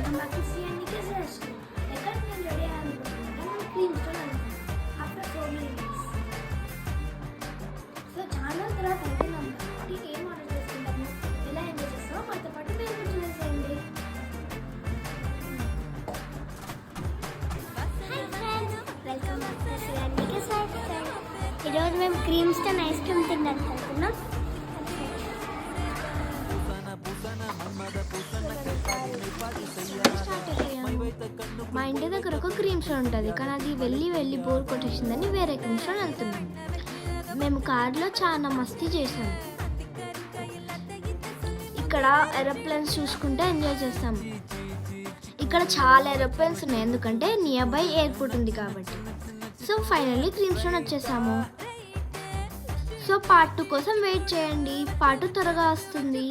Welcome back to CNDK suggest. ఎక్కడికి నేను ready అయ్యాలనుకుంటున్నాను మనం క్రీమ్ స్టోర్ అనుకుంటున్నాం ఆఫ్టర్ 4 minutes. సో చాలా తర్వాత వెళ్తున్నాం కాబట్టి ఏం ఆర్డర్ చేసుకుంటాము, ఎలా ఎంజాయ్ చేస్తామో మాతో పాటు మీరు కూడా చూసేసేయండి. Hi friends, welcome back to CNDK suggest. ఈరోజు మేము క్రీమ్ స్టోర్ ఐస్ క్రీమ్ తినడానికి వెళ్తున్నాం. మా ఇంటి దగ్గర ఒక క్రీమ్ స్టోర్ ఉంటుంది, కానీ అది వెళ్ళి బోర్ కొట్టేసిందని వేరే క్రీమ్ స్టోర్ వెళ్తున్నాం. మేము కార్లో చాలా మస్తీ చేసాం. ఇక్కడ ఏరోప్లేన్స్ చూసుకుంటే ఎంజాయ్ చేస్తాం. ఇక్కడ చాలా ఏరోప్లేన్స్ ఉన్నాయి, ఎందుకంటే నియర్ బై ఎయిర్పోర్ట్ ఉంది కాబట్టి. సో ఫైనల్లీ క్రీమ్ స్టోర్ వచ్చేసాము. సో పార్ట్ 2 కోసం వెయిట్ చేయండి, పార్ట్ 2 త్వరగా వస్తుంది.